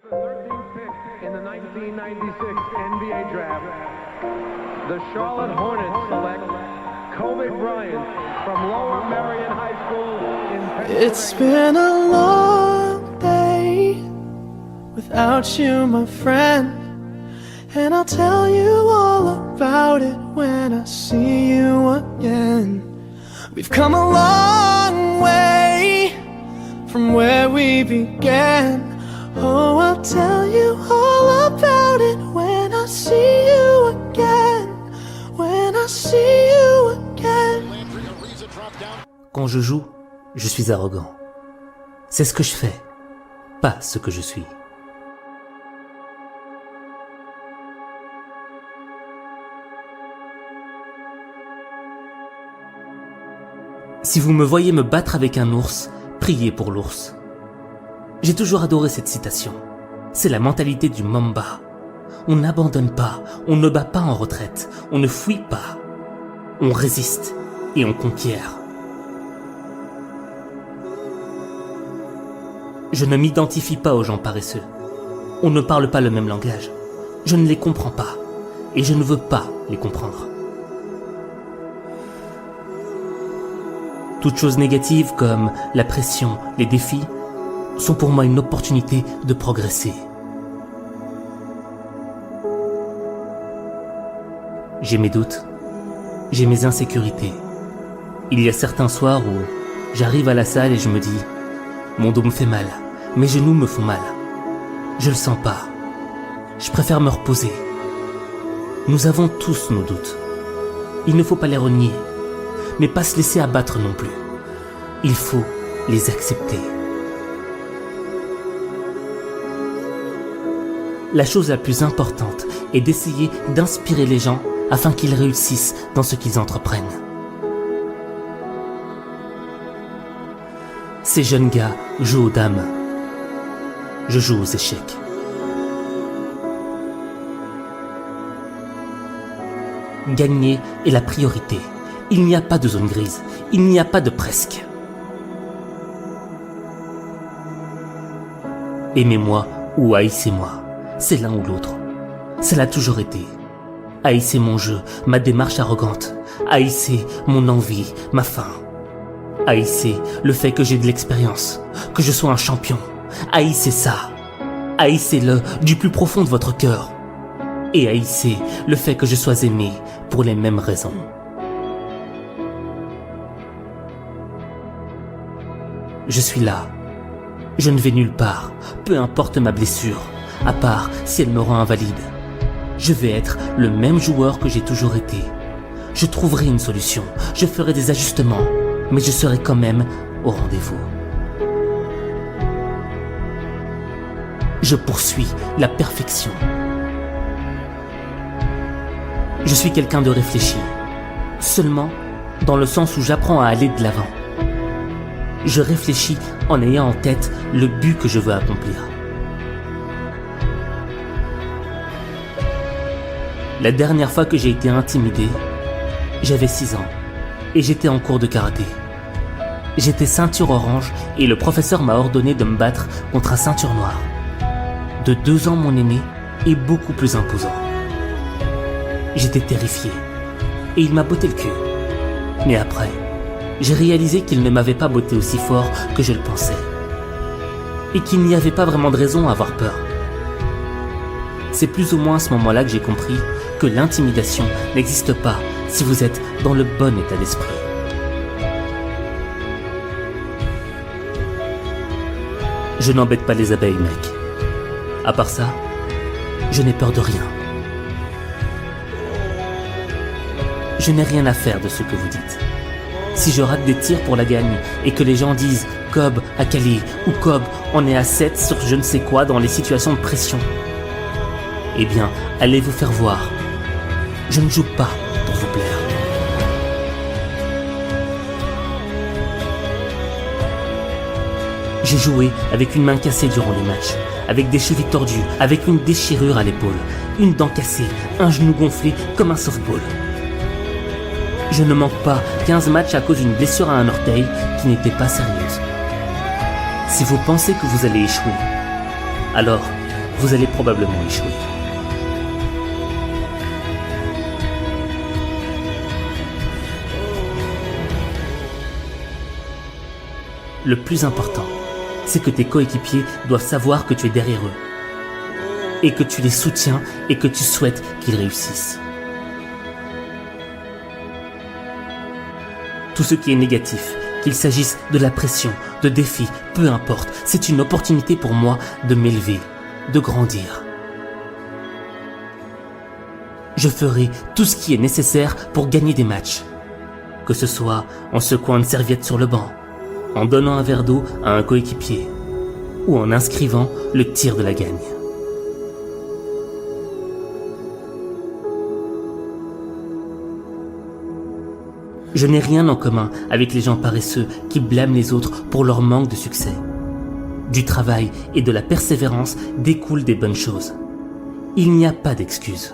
With the 13th pick in the 1996 NBA draft, the Charlotte Hornets select Kobe Bryant from Lower Merion High School in Pennsylvania. It's been a long day without you, my friend, and I'll tell you all about it when I see you again. We've come a long way from where we began. Oh, I'll tell you all about it when I see you again. When I see you again. Quand je joue, je suis arrogant. C'est ce que je fais, pas ce que je suis. Si vous me voyez me battre avec un ours, priez pour l'ours. J'ai toujours adoré cette citation. C'est la mentalité du Mamba. On n'abandonne pas, on ne bat pas en retraite, on ne fuit pas. On résiste et on conquiert. Je ne m'identifie pas aux gens paresseux. On ne parle pas le même langage. Je ne les comprends pas et je ne veux pas les comprendre. Toutes choses négatives comme la pression, les défis, sont pour moi une opportunité de progresser. J'ai mes doutes, j'ai mes insécurités. Il y a certains soirs où j'arrive à la salle et je me dis « Mon dos me fait mal, mes genoux me font mal. Je le sens pas. Je préfère me reposer. » Nous avons tous nos doutes. Il ne faut pas les renier, mais pas se laisser abattre non plus. Il faut les accepter. La chose la plus importante est d'essayer d'inspirer les gens afin qu'ils réussissent dans ce qu'ils entreprennent. Ces jeunes gars jouent aux dames. Je joue aux échecs. Gagner est la priorité. Il n'y a pas de zone grise. Il n'y a pas de presque. Aimez-moi ou haïssez-moi. C'est l'un ou l'autre. Ça l'a toujours été. Haïssez mon jeu, ma démarche arrogante. Haïssez mon envie, ma faim. Haïssez le fait que j'ai de l'expérience, que je sois un champion. Haïssez ça. Haïssez-le du plus profond de votre cœur. Et haïssez le fait que je sois aimé pour les mêmes raisons. Je suis là. Je ne vais nulle part, peu importe ma blessure, à part si elle me rend invalide. Je vais être le même joueur que j'ai toujours été. Je trouverai une solution, je ferai des ajustements, mais je serai quand même au rendez-vous. Je poursuis la perfection. Je suis quelqu'un de réfléchi, seulement dans le sens où j'apprends à aller de l'avant. Je réfléchis en ayant en tête le but que je veux accomplir. La dernière fois que j'ai été intimidé, j'avais 6 ans et j'étais en cours de karaté. J'étais ceinture orange et le professeur m'a ordonné de me battre contre un ceinture noire. De 2 ans mon aîné est beaucoup plus imposant. J'étais terrifié et il m'a botté le cul. Mais après, j'ai réalisé qu'il ne m'avait pas botté aussi fort que je le pensais. Et qu'il n'y avait pas vraiment de raison à avoir peur. C'est plus ou moins à ce moment-là que j'ai compris que l'intimidation n'existe pas si vous êtes dans le bon état d'esprit. Je n'embête pas les abeilles, mec. À part ça, je n'ai peur de rien. Je n'ai rien à faire de ce que vous dites. Si je rate des tirs pour la gagne et que les gens disent « Kobe a calé » ou « Kobe en est à 7 sur je ne sais quoi dans les situations de pression », eh bien, allez vous faire voir. Je ne joue pas pour vous plaire. J'ai joué avec une main cassée durant les matchs, avec des chevilles tordues, avec une déchirure à l'épaule, une dent cassée, un genou gonflé comme un softball. Je ne manque pas 15 matchs à cause d'une blessure à un orteil qui n'était pas sérieuse. Si vous pensez que vous allez échouer, alors vous allez probablement échouer. Le plus important, c'est que tes coéquipiers doivent savoir que tu es derrière eux et que tu les soutiens et que tu souhaites qu'ils réussissent. Tout ce qui est négatif, qu'il s'agisse de la pression, de défis, peu importe, c'est une opportunité pour moi de m'élever, de grandir. Je ferai tout ce qui est nécessaire pour gagner des matchs, que ce soit en secouant une serviette sur le banc, en donnant un verre d'eau à un coéquipier ou en inscrivant le tir de la gagne. Je n'ai rien en commun avec les gens paresseux qui blâment les autres pour leur manque de succès. Du travail et de la persévérance découlent des bonnes choses. Il n'y a pas d'excuses.